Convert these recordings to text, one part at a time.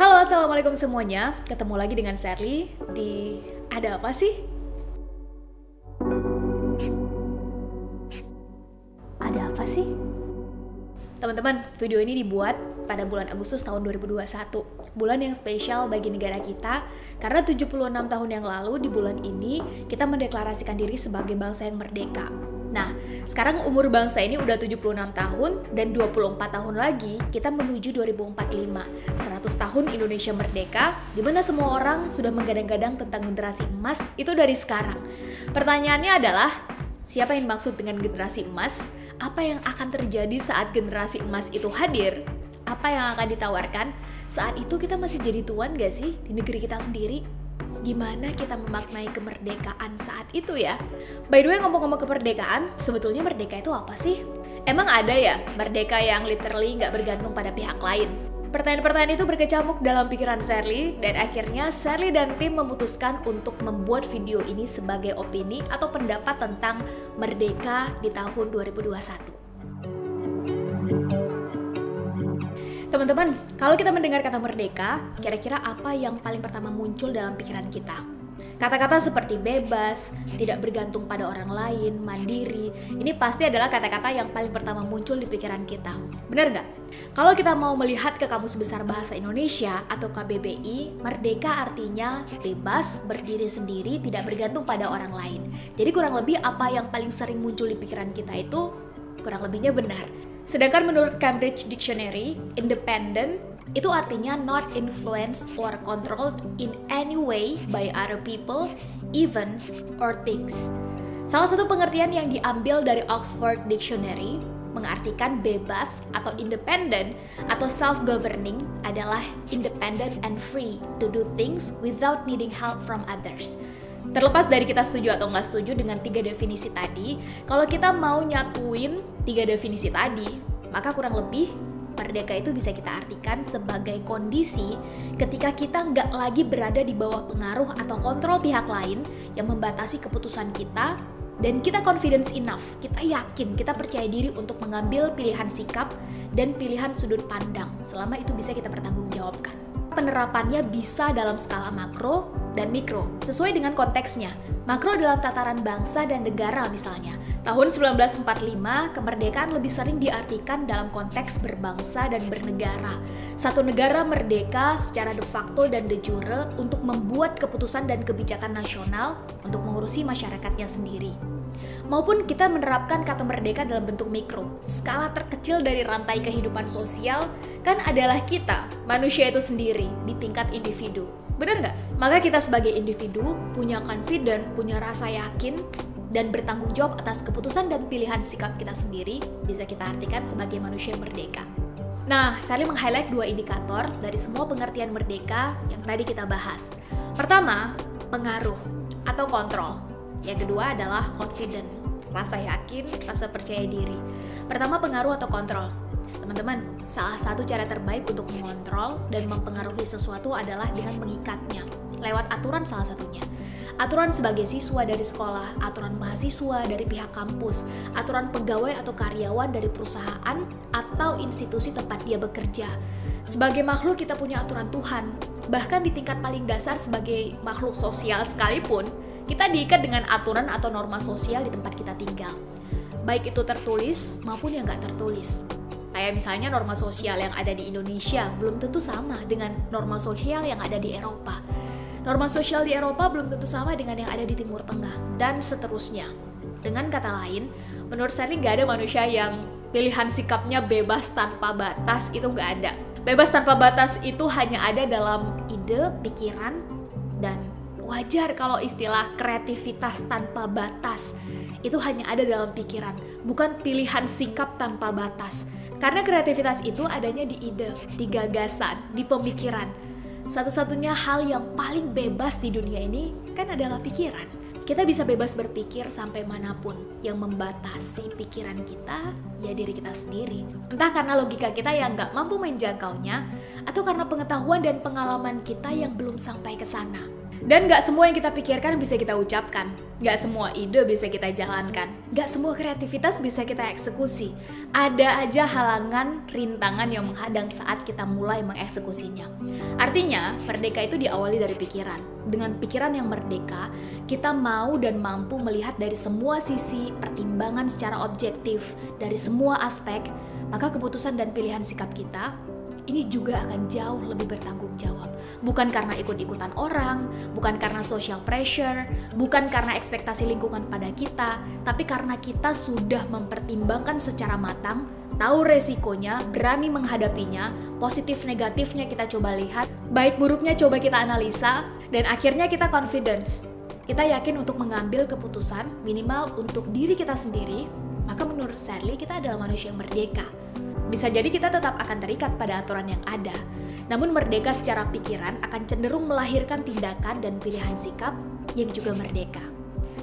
Halo, assalamualaikum semuanya. Ketemu lagi dengan Sherly di Ada Apa Sih? Ada apa sih? Teman-teman, video ini dibuat pada bulan Agustus tahun 2021. Bulan yang spesial bagi negara kita karena 76 tahun yang lalu di bulan ini kita mendeklarasikan diri sebagai bangsa yang merdeka. Nah, sekarang umur bangsa ini udah 76 tahun dan 24 tahun lagi kita menuju 2045. 100 tahun Indonesia merdeka, di mana semua orang sudah menggadang-gadang tentang generasi emas itu dari sekarang. Pertanyaannya adalah, siapa yang dimaksud dengan generasi emas? Apa yang akan terjadi saat generasi emas itu hadir? Apa yang akan ditawarkan? Saat itu kita masih jadi tuan gak sih di negeri kita sendiri? Gimana kita memaknai kemerdekaan saat itu ya? By the way, ngomong-ngomong kemerdekaan, sebetulnya merdeka itu apa sih? Emang ada ya merdeka yang literally nggak bergantung pada pihak lain? Pertanyaan-pertanyaan itu berkecamuk dalam pikiran Sherly, dan akhirnya Sherly dan tim memutuskan untuk membuat video ini sebagai opini atau pendapat tentang merdeka di tahun 2021. Teman-teman, kalau kita mendengar kata merdeka, kira-kira apa yang paling pertama muncul dalam pikiran kita? Kata-kata seperti bebas, tidak bergantung pada orang lain, mandiri, ini pasti adalah kata-kata yang paling pertama muncul di pikiran kita. Benar nggak? Kalau kita mau melihat ke Kamus Besar Bahasa Indonesia atau KBBI, merdeka artinya bebas, berdiri sendiri, tidak bergantung pada orang lain. Jadi kurang lebih apa yang paling sering muncul di pikiran kita itu kurang lebihnya benar. Sedangkan menurut Cambridge Dictionary, independent itu artinya not influenced or controlled in any way by other people, events, or things. Salah satu pengertian yang diambil dari Oxford Dictionary mengartikan bebas atau independent atau self-governing adalah independent and free to do things without needing help from others. Terlepas dari kita setuju atau nggak setuju dengan 3 definisi tadi, kalau kita mau nyatuin 3 definisi tadi, maka kurang lebih merdeka itu bisa kita artikan sebagai kondisi ketika kita nggak lagi berada di bawah pengaruh atau kontrol pihak lain yang membatasi keputusan kita, dan kita confidence enough, kita yakin, kita percaya diri untuk mengambil pilihan sikap dan pilihan sudut pandang selama itu bisa kita pertanggungjawabkan. Penerapannya bisa dalam skala makro dan mikro, sesuai dengan konteksnya. Makro dalam tataran bangsa dan negara misalnya. Tahun 1945, kemerdekaan lebih sering diartikan dalam konteks berbangsa dan bernegara. Satu negara merdeka secara de facto dan de jure untuk membuat keputusan dan kebijakan nasional untuk mengurusi masyarakatnya sendiri. Maupun kita menerapkan kata merdeka dalam bentuk mikro. Skala terkecil dari rantai kehidupan sosial kan adalah kita, manusia itu sendiri, di tingkat individu. Benar nggak? Maka kita sebagai individu punya confident, punya rasa yakin, dan bertanggung jawab atas keputusan dan pilihan sikap kita sendiri bisa kita artikan sebagai manusia merdeka. Nah, Sherly meng-highlight 2 indikator dari semua pengertian merdeka yang tadi kita bahas. Pertama, pengaruh atau kontrol. Yang kedua adalah confident, rasa yakin, rasa percaya diri. Pertama, pengaruh atau kontrol. Teman-teman, salah satu cara terbaik untuk mengontrol dan mempengaruhi sesuatu adalah dengan mengikatnya, lewat aturan salah satunya. Aturan sebagai siswa dari sekolah, aturan mahasiswa dari pihak kampus, aturan pegawai atau karyawan dari perusahaan atau institusi tempat dia bekerja. Sebagai makhluk kita punya aturan Tuhan, bahkan di tingkat paling dasar sebagai makhluk sosial sekalipun, kita diikat dengan aturan atau norma sosial di tempat kita tinggal. Baik itu tertulis maupun yang nggak tertulis. Kayak misalnya norma sosial yang ada di Indonesia belum tentu sama dengan norma sosial yang ada di Eropa. Norma sosial di Eropa belum tentu sama dengan yang ada di Timur Tengah, dan seterusnya. Dengan kata lain, menurut Sherly nggak ada manusia yang pilihan sikapnya bebas tanpa batas, itu nggak ada. Bebas tanpa batas itu hanya ada dalam ide, pikiran, dan wajar kalau istilah kreativitas tanpa batas itu hanya ada dalam pikiran, bukan pilihan sikap tanpa batas. Karena kreativitas itu adanya di ide, di gagasan, di pemikiran. Satu-satunya hal yang paling bebas di dunia ini kan adalah pikiran. Kita bisa bebas berpikir sampai manapun. Yang membatasi pikiran kita, ya diri kita sendiri. Entah karena logika kita yang nggak mampu menjangkaunya, atau karena pengetahuan dan pengalaman kita yang belum sampai ke sana. Dan gak semua yang kita pikirkan bisa kita ucapkan. Gak semua ide bisa kita jalankan. Gak semua kreativitas bisa kita eksekusi. Ada aja halangan, rintangan yang menghadang saat kita mulai mengeksekusinya. Artinya, merdeka itu diawali dari pikiran. Dengan pikiran yang merdeka, kita mau dan mampu melihat dari semua sisi, pertimbangan secara objektif, dari semua aspek, maka keputusan dan pilihan sikap kita ini juga akan jauh lebih bertanggung jawab. Bukan karena ikut-ikutan orang, bukan karena social pressure, bukan karena ekspektasi lingkungan pada kita, tapi karena kita sudah mempertimbangkan secara matang, tahu resikonya, berani menghadapinya, positif negatifnya kita coba lihat, baik buruknya coba kita analisa, dan akhirnya kita confidence. Kita yakin untuk mengambil keputusan minimal untuk diri kita sendiri, maka menurut Sadly kita adalah manusia yang merdeka. Bisa jadi kita tetap akan terikat pada aturan yang ada, namun merdeka secara pikiran akan cenderung melahirkan tindakan dan pilihan sikap yang juga merdeka.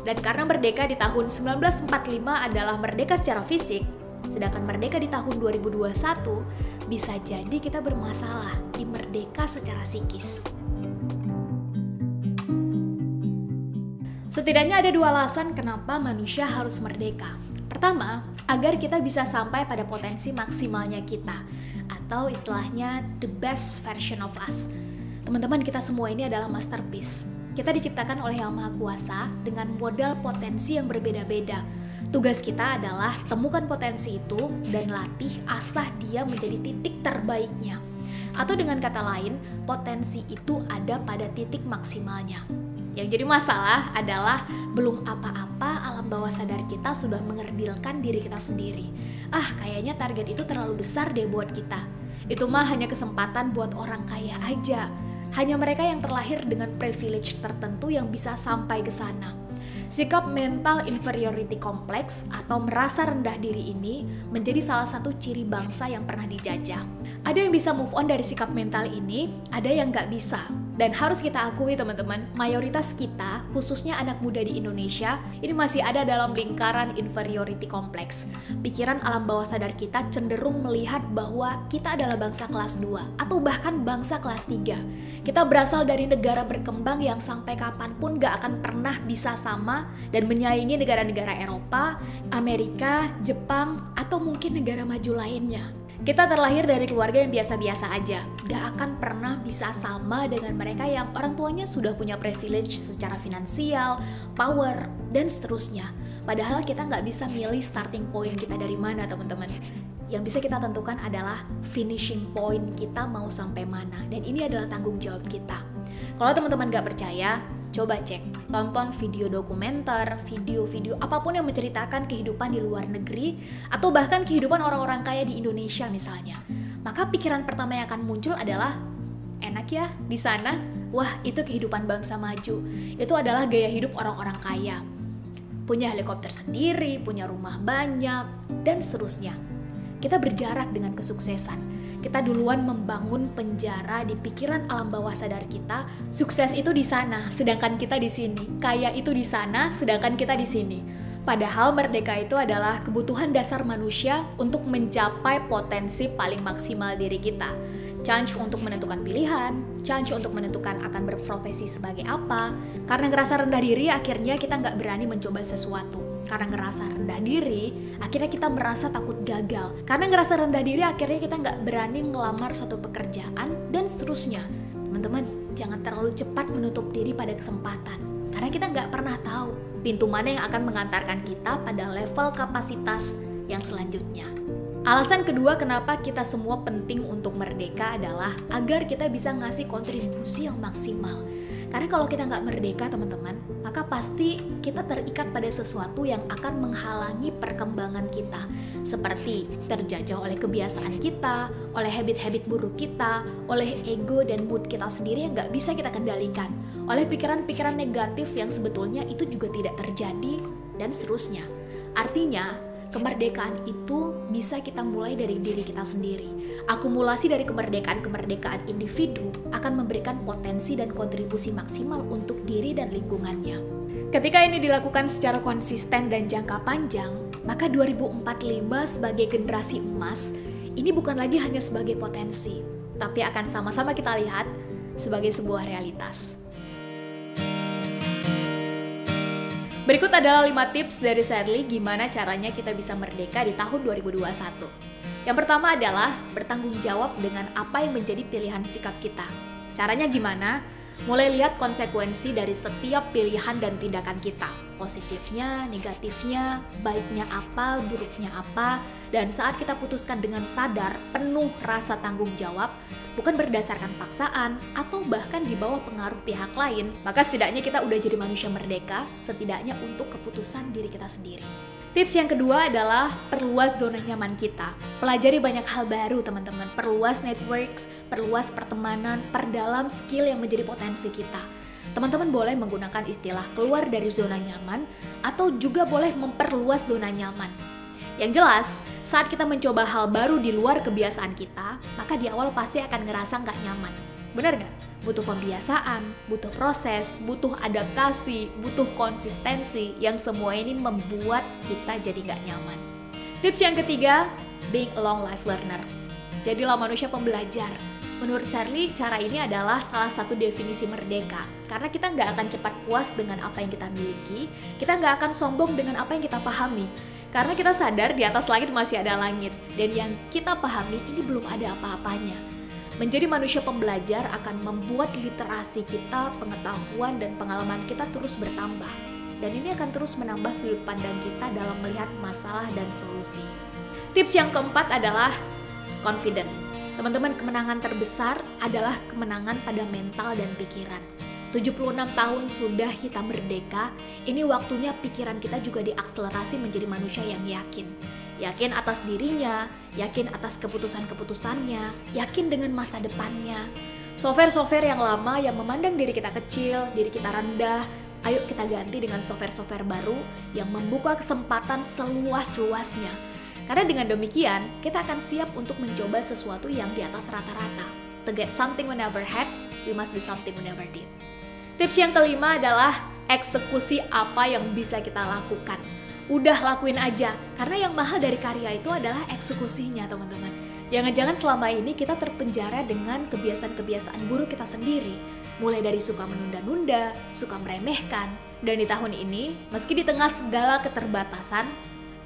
Dan karena merdeka di tahun 1945 adalah merdeka secara fisik, sedangkan merdeka di tahun 2021 bisa jadi kita bermasalah di merdeka secara psikis. Setidaknya ada 2 alasan kenapa manusia harus merdeka. Pertama, agar kita bisa sampai pada potensi maksimalnya kita, atau istilahnya the best version of us. Teman-teman, kita semua ini adalah masterpiece. Kita diciptakan oleh Yang Maha Kuasa dengan modal potensi yang berbeda-beda. Tugas kita adalah temukan potensi itu dan latih asah dia menjadi titik terbaiknya. Atau dengan kata lain, potensi itu ada pada titik maksimalnya. Yang jadi masalah adalah belum apa-apa alam bawah sadar kita sudah mengerdilkan diri kita sendiri. Kayaknya target itu terlalu besar deh buat kita. Itu mah hanya kesempatan buat orang kaya aja. Hanya mereka yang terlahir dengan privilege tertentu yang bisa sampai ke sana. Sikap mental inferiority complex atau merasa rendah diri ini menjadi salah satu ciri bangsa yang pernah dijajah. Ada yang bisa move on dari sikap mental ini, ada yang nggak bisa. Dan harus kita akui teman-teman, mayoritas kita, khususnya anak muda di Indonesia, ini masih ada dalam lingkaran inferiority complex. Pikiran alam bawah sadar kita cenderung melihat bahwa kita adalah bangsa kelas 2 atau bahkan bangsa kelas 3. Kita berasal dari negara berkembang yang sampai kapanpun gak akan pernah bisa sama dan menyaingi negara-negara Eropa, Amerika, Jepang, atau mungkin negara maju lainnya. Kita terlahir dari keluarga yang biasa-biasa aja, gak akan pernah bisa sama dengan mereka yang orang tuanya sudah punya privilege secara finansial, power, dan seterusnya. Padahal kita gak bisa milih starting point kita dari mana teman-teman. Yang bisa kita tentukan adalah finishing point kita mau sampai mana, dan ini adalah tanggung jawab kita. Kalau teman-teman gak percaya, coba cek, tonton video dokumenter, video-video apapun yang menceritakan kehidupan di luar negeri atau bahkan kehidupan orang-orang kaya di Indonesia misalnya. Maka pikiran pertama yang akan muncul adalah, enak ya di sana? Wah, itu kehidupan bangsa maju. Itu adalah gaya hidup orang-orang kaya. Punya helikopter sendiri, punya rumah banyak, dan seterusnya. Kita berjarak dengan kesuksesan. Kita duluan membangun penjara di pikiran alam bawah sadar kita. Sukses itu di sana, sedangkan kita di sini. Kaya itu di sana, sedangkan kita di sini. Padahal merdeka itu adalah kebutuhan dasar manusia untuk mencapai potensi paling maksimal diri kita. Chance untuk menentukan pilihan, chance untuk menentukan akan berprofesi sebagai apa. Karena ngerasa rendah diri, akhirnya kita nggak berani mencoba sesuatu. Karena ngerasa rendah diri, akhirnya kita merasa takut gagal. Karena ngerasa rendah diri, akhirnya kita nggak berani ngelamar satu pekerjaan, dan seterusnya. Teman-teman, jangan terlalu cepat menutup diri pada kesempatan. Karena kita nggak pernah tahu pintu mana yang akan mengantarkan kita pada level kapasitas yang selanjutnya. Alasan kedua kenapa kita semua penting untuk merdeka adalah agar kita bisa ngasih kontribusi yang maksimal. Karena kalau kita nggak merdeka teman-teman, maka pasti kita terikat pada sesuatu yang akan menghalangi perkembangan kita. Seperti terjajah oleh kebiasaan kita, oleh habit-habit buruk kita, oleh ego dan mood kita sendiri yang nggak bisa kita kendalikan, oleh pikiran-pikiran negatif yang sebetulnya itu juga tidak terjadi, dan seterusnya. Artinya, kemerdekaan itu bisa kita mulai dari diri kita sendiri. Akumulasi dari kemerdekaan individu akan memberikan potensi dan kontribusi maksimal untuk diri dan lingkungannya. Ketika ini dilakukan secara konsisten dan jangka panjang, maka 2045 sebagai generasi emas, ini bukan lagi hanya sebagai potensi, tapi akan sama-sama kita lihat sebagai sebuah realitas. Berikut adalah 5 tips dari Sherly gimana caranya kita bisa merdeka di tahun 2021. Yang pertama adalah bertanggung jawab dengan apa yang menjadi pilihan sikap kita. Caranya gimana? Mulai lihat konsekuensi dari setiap pilihan dan tindakan kita. Positifnya, negatifnya, baiknya apa, buruknya apa. Dan saat kita putuskan dengan sadar, penuh rasa tanggung jawab, bukan berdasarkan paksaan atau bahkan di bawah pengaruh pihak lain, maka setidaknya kita udah jadi manusia merdeka, setidaknya untuk keputusan diri kita sendiri. Tips yang kedua adalah perluas zona nyaman kita. Pelajari banyak hal baru teman-teman, perluas networks, perluas pertemanan, perdalam skill yang menjadi potensi kita. Teman-teman boleh menggunakan istilah keluar dari zona nyaman atau juga boleh memperluas zona nyaman. Yang jelas, saat kita mencoba hal baru di luar kebiasaan kita, maka di awal pasti akan ngerasa nggak nyaman. Benar nggak? Butuh pembiasaan, butuh proses, butuh adaptasi, butuh konsistensi, yang semua ini membuat kita jadi nggak nyaman. Tips yang ketiga, being a long life learner. Jadilah manusia pembelajar. Menurut Sherly, cara ini adalah salah satu definisi merdeka. Karena kita nggak akan cepat puas dengan apa yang kita miliki, kita nggak akan sombong dengan apa yang kita pahami. Karena kita sadar di atas langit masih ada langit, dan yang kita pahami ini belum ada apa-apanya. Menjadi manusia pembelajar akan membuat literasi kita, pengetahuan, dan pengalaman kita terus bertambah. Dan ini akan terus menambah sudut pandang kita dalam melihat masalah dan solusi. Tips yang keempat adalah confident. Teman-teman, kemenangan terbesar adalah kemenangan pada mental dan pikiran. 76 tahun sudah kita merdeka, ini waktunya pikiran kita juga diakselerasi menjadi manusia yang yakin. Yakin atas dirinya, yakin atas keputusan-keputusannya, yakin dengan masa depannya. Software-software yang lama yang memandang diri kita kecil, diri kita rendah, ayo kita ganti dengan software-software baru yang membuka kesempatan seluas-luasnya. Karena dengan demikian, kita akan siap untuk mencoba sesuatu yang di atas rata-rata. To get something we never had, we must do something we never did. Tips yang kelima adalah eksekusi apa yang bisa kita lakukan. Udah lakuin aja, karena yang mahal dari karya itu adalah eksekusinya teman-teman. Jangan-jangan selama ini kita terpenjara dengan kebiasaan-kebiasaan buruk kita sendiri. Mulai dari suka menunda-nunda, suka meremehkan. Dan di tahun ini, meski di tengah segala keterbatasan,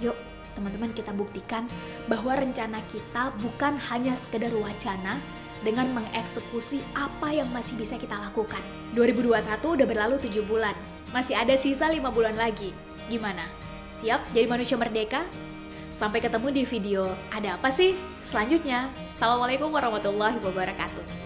yuk teman-teman kita buktikan bahwa rencana kita bukan hanya sekedar wacana, dengan mengeksekusi apa yang masih bisa kita lakukan. 2021 udah berlalu 7 bulan, masih ada sisa 5 bulan lagi. Gimana? Siap jadi manusia merdeka? Sampai ketemu di video Ada Apa Sih? Selanjutnya. Assalamualaikum warahmatullahi wabarakatuh.